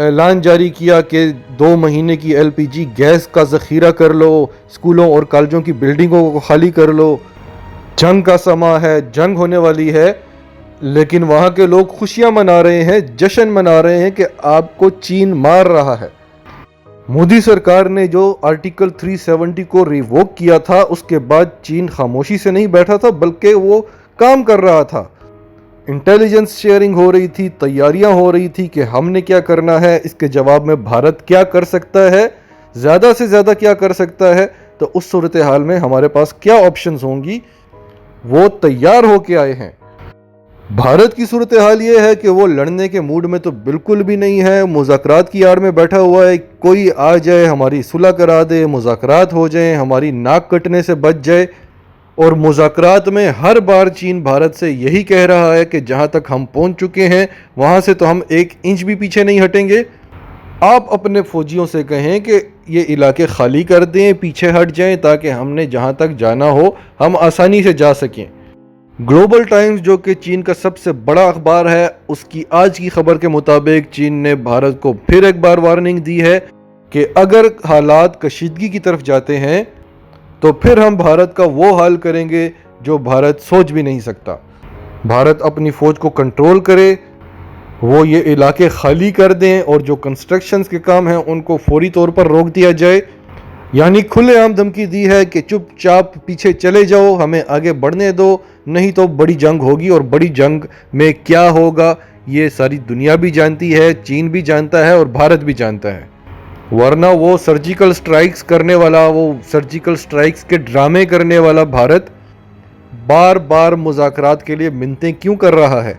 اعلان جاری کیا کہ 2 مہینے کی LPG گیس کا ذخیرہ کر لو، اسکولوں اور کالجوں کی بلڈنگوں کو خالی کر لو، جنگ کا سماں ہے، جنگ ہونے والی ہے، لیکن وہاں کے لوگ خوشیاں منا رہے ہیں، جشن منا رہے ہیں کہ آپ کو چین مار رہا ہے۔ مودی سرکار نے جو آرٹیکل 370 کو ریووک کیا تھا، اس کے بعد چین خاموشی سے نہیں بیٹھا تھا بلکہ وہ کام کر رہا تھا۔ انٹیلیجنس شیئرنگ ہو رہی تھی، تیاریاں ہو رہی تھی کہ ہم نے کیا کرنا ہے، اس کے جواب میں بھارت کیا کر سکتا ہے، زیادہ سے زیادہ کیا کر سکتا ہے، تو اس صورتحال میں ہمارے پاس کیا آپشنز ہوں گی، وہ تیار ہو کے آئے ہیں۔ بھارت کی صورتحال یہ ہے کہ وہ لڑنے کے موڈ میں تو بالکل بھی نہیں ہے، مذاکرات کی آڑ میں بیٹھا ہوا ہے، کوئی آ جائے ہماری صلح کرا دے، مذاکرات ہو جائیں، ہماری ناک کٹنے سے بچ جائے۔ اور مذاکرات میں ہر بار چین بھارت سے یہی کہہ رہا ہے کہ جہاں تک ہم پہنچ چکے ہیں وہاں سے تو ہم 1 انچ بھی پیچھے نہیں ہٹیں گے۔ آپ اپنے فوجیوں سے کہیں کہ یہ علاقے خالی کر دیں، پیچھے ہٹ جائیں، تاکہ ہم نے جہاں تک جانا ہو ہم آسانی سے جا سکیں۔ گلوبل ٹائمز جو کہ چین کا سب سے بڑا اخبار ہے، اس کی آج کی خبر کے مطابق چین نے بھارت کو پھر ایک بار وارننگ دی ہے کہ اگر حالات کشیدگی کی طرف جاتے ہیں تو پھر ہم بھارت کا وہ حال کریں گے جو بھارت سوچ بھی نہیں سکتا۔ بھارت اپنی فوج کو کنٹرول کرے، وہ یہ علاقے خالی کر دیں، اور جو کنسٹرکشنز کے کام ہیں ان کو فوری طور پر روک دیا جائے۔ یعنی کھلے عام دھمکی دی ہے کہ چپ چاپ پیچھے چلے جاؤ، ہمیں آگے بڑھنے دو، نہیں تو بڑی جنگ ہوگی، اور بڑی جنگ میں کیا ہوگا یہ ساری دنیا بھی جانتی ہے، چین بھی جانتا ہے اور بھارت بھی جانتا ہے۔ ورنہ وہ سرجیکل سٹرائکس کرنے والا، وہ سرجیکل سٹرائکس کے ڈرامے کرنے والا بھارت بار بار مذاکرات کے لیے منتیں کیوں کر رہا ہے؟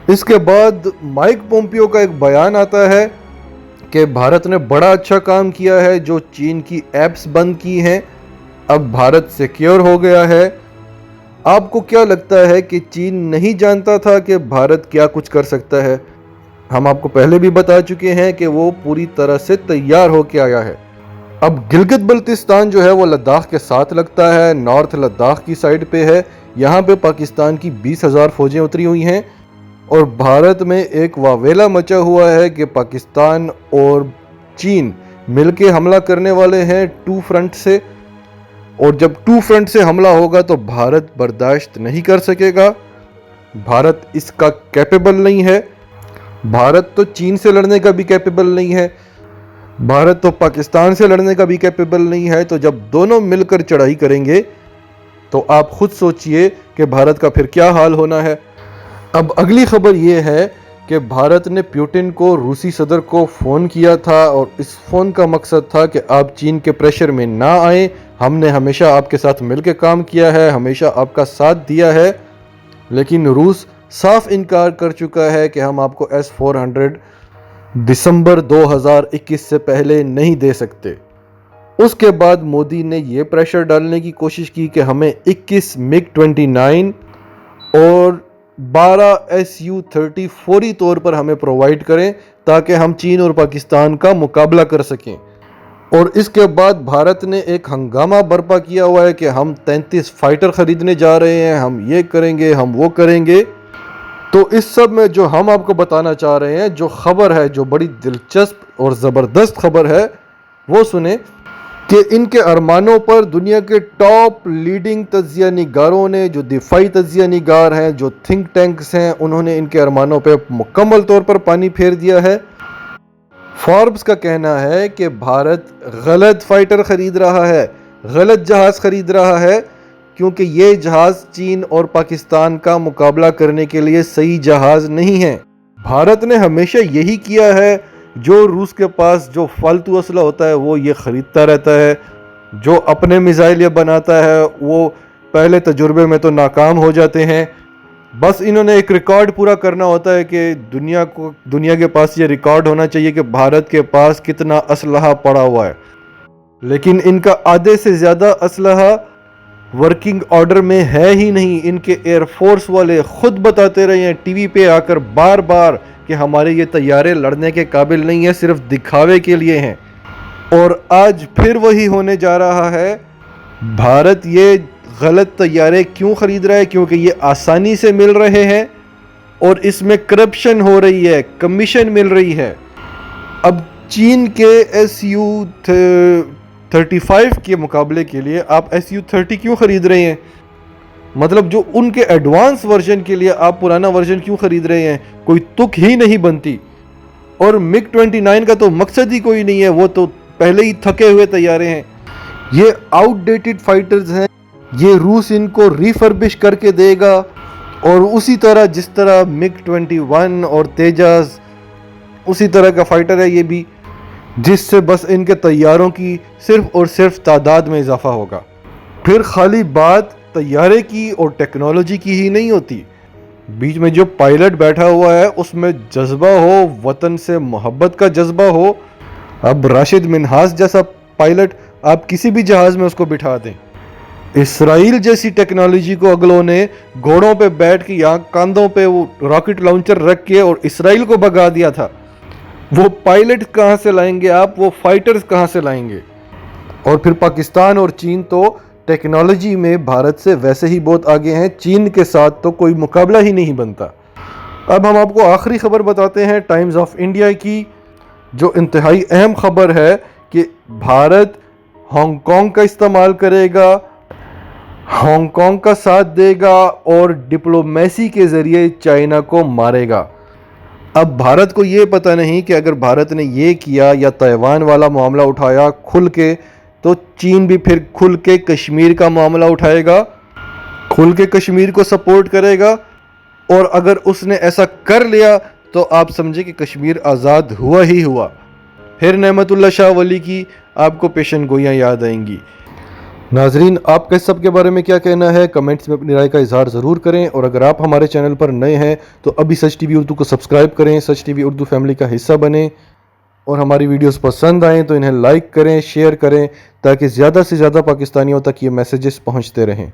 اس کے بعد مائک پومپیو کا ایک بیان آتا ہے کہ بھارت نے بڑا اچھا کام کیا ہے، جو چین کی ایپس بند کی ہیں، اب بھارت سیکیور ہو گیا ہے۔ آپ کو کیا لگتا ہے کہ چین نہیں جانتا تھا کہ بھارت کیا کچھ کر سکتا ہے؟ ہم آپ کو پہلے بھی بتا چکے ہیں کہ وہ پوری طرح سے تیار ہو کے آیا ہے۔ اب گلگت بلتستان جو ہے وہ لداخ کے ساتھ لگتا ہے، نارتھ لداخ کی سائیڈ پہ ہے، یہاں پہ پاکستان کی 20,000 فوجیں اتری ہوئی ہیں، اور بھارت میں ایک واویلا مچا ہوا ہے کہ پاکستان اور چین مل کے حملہ کرنے والے ہیں 2 فرنٹ سے، اور جب 2 فرنٹ سے حملہ ہوگا تو بھارت برداشت نہیں کر سکے گا۔ بھارت اس کا کیپیبل نہیں ہے، بھارت تو چین سے لڑنے کا بھی کیپیبل نہیں ہے، بھارت تو پاکستان سے لڑنے کا بھی کیپیبل نہیں ہے۔ تو جب دونوں مل کر چڑھائی کریں گے تو آپ خود سوچئے کہ بھارت کا پھر کیا حال ہونا ہے۔ اب اگلی خبر یہ ہے کہ بھارت نے پیوٹن کو، روسی صدر کو فون کیا تھا، اور اس فون کا مقصد تھا کہ آپ چین کے پریشر میں نہ آئیں، ہم نے ہمیشہ آپ کے ساتھ مل کے کام کیا ہے، ہمیشہ آپ کا ساتھ دیا ہے، لیکن روس صاف انکار کر چکا ہے کہ ہم آپ کو S-400 دسمبر 2021 سے پہلے نہیں دے سکتے۔ اس کے بعد مودی نے یہ پریشر ڈالنے کی کوشش کی کہ ہمیں 21 MiG-29 اور 12 Su-30 فوری طور پر ہمیں پرووائیڈ کریں تاکہ ہم چین اور پاکستان کا مقابلہ کر سکیں۔ اور اس کے بعد بھارت نے ایک ہنگامہ برپا کیا ہوا ہے کہ ہم 33 فائٹر خریدنے جا رہے ہیں، ہم یہ کریں گے، ہم وہ کریں گے۔ تو اس سب میں جو ہم آپ کو بتانا چاہ رہے ہیں، جو خبر ہے، جو بڑی دلچسپ اور زبردست خبر ہے، وہ سنیں کہ ان کے ارمانوں پر دنیا کے ٹاپ لیڈنگ تجزیہ نگاروں نے، جو دفاعی تجزیہ نگار ہیں، جو تھنک ٹینکس ہیں، انہوں نے ان کے ارمانوں پہ مکمل طور پر پانی پھیر دیا ہے۔ فوربس کا کہنا ہے کہ بھارت غلط فائٹر خرید رہا ہے، غلط جہاز خرید رہا ہے، کیونکہ یہ جہاز چین اور پاکستان کا مقابلہ کرنے کے لیے صحیح جہاز نہیں ہے۔ بھارت نے ہمیشہ یہی کیا ہے، جو روس کے پاس جو فالتو اسلحہ ہوتا ہے وہ یہ خریدتا رہتا ہے، جو اپنے میزائل یہ بناتا ہے وہ پہلے تجربے میں تو ناکام ہو جاتے ہیں۔ بس انہوں نے ایک ریکارڈ پورا کرنا ہوتا ہے کہ دنیا کے پاس یہ ریکارڈ ہونا چاہیے کہ بھارت کے پاس کتنا اسلحہ پڑا ہوا ہے، لیکن ان کا آدھے سے زیادہ اسلحہ ورکنگ آرڈر میں ہے ہی نہیں۔ ان کے ایئر فورس والے خود بتاتے رہے ہیں ٹی وی پہ آ کر بار بار کہ ہمارے یہ طیارے لڑنے کے قابل نہیں ہیں، صرف دکھاوے کے لیے ہیں، اور آج پھر وہی ہونے جا رہا ہے۔ بھارت یہ غلط طیارے کیوں خرید رہا ہے؟ کیونکہ یہ آسانی سے مل رہے ہیں اور اس میں کرپشن ہو رہی ہے، کمیشن مل رہی ہے۔ اب چین کے SU-35 کے مقابلے کے لیے آپ SU-30 کیوں خرید رہے ہیں؟ مطلب جو ان کے ایڈوانس ورژن کے لیے آپ پرانا ورژن کیوں خرید رہے ہیں؟ کوئی تک ہی نہیں بنتی. اور MiG-29 کا تو مقصد ہی کوئی نہیں ہے، وہ تو پہلے ہی تھکے ہوئے طیارے ہیں. یہ آؤٹ ڈیٹڈ فائٹرز ہیں. یہ روس ان کو ریفربش کر کے دے گا، اور اسی طرح جس طرح MiG-21 اور تیجاز اسی طرح کا فائٹر ہے یہ بھی، جس سے بس ان کے طیاروں کی صرف اور صرف تعداد میں اضافہ ہوگا. پھر خالی بات طیارے کی اور ٹیکنالوجی کی ہی نہیں ہوتی، بیچ میں جو پائلٹ بیٹھا ہوا ہے اس میں جذبہ ہو، وطن سے محبت کا جذبہ ہو. اب راشد منہاس جیسا پائلٹ آپ کسی بھی جہاز میں اس کو بٹھا دیں. اسرائیل جیسی ٹیکنالوجی کو اگلوں نے گھوڑوں پہ بیٹھ کے یہاں کاندھوں پہ وہ راکٹ لانچر رکھ کے اور اسرائیل کو بھگا دیا تھا. وہ پائلٹ کہاں سے لائیں گے آپ؟ وہ فائٹرز کہاں سے لائیں گے؟ اور پھر پاکستان اور چین تو ٹیکنالوجی میں بھارت سے ویسے ہی بہت آگے ہیں، چین کے ساتھ تو کوئی مقابلہ ہی نہیں بنتا. اب ہم آپ کو آخری خبر بتاتے ہیں ٹائمز آف انڈیا کی، جو انتہائی اہم خبر ہے کہ بھارت ہانگ کانگ کا استعمال کرے گا، ہانگ کانگ کا ساتھ دے گا اور ڈپلومیسی کے ذریعے چائنا کو مارے گا. اب بھارت کو یہ پتہ نہیں کہ اگر بھارت نے یہ کیا یا تائیوان والا معاملہ اٹھایا کھل کے، تو چین بھی پھر کھل کے کشمیر کا معاملہ اٹھائے گا، کھل کے کشمیر کو سپورٹ کرے گا. اور اگر اس نے ایسا کر لیا تو آپ سمجھے کہ کشمیر آزاد ہوا ہی ہوا. پھر نعمت اللہ شاہ ولی کی آپ کو پیشن گوئیاں یاد آئیں گی. ناظرین، آپ کا اس سب کے بارے میں کیا کہنا ہے؟ کمنٹس میں اپنی رائے کا اظہار ضرور کریں، اور اگر آپ ہمارے چینل پر نئے ہیں تو ابھی سچ ٹی وی اردو کو سبسکرائب کریں، سچ ٹی وی اردو فیملی کا حصہ بنیں، اور ہماری ویڈیوز پسند آئیں تو انہیں لائک کریں، شیئر کریں، تاکہ زیادہ سے زیادہ پاکستانیوں تک یہ میسیجز پہنچتے رہیں.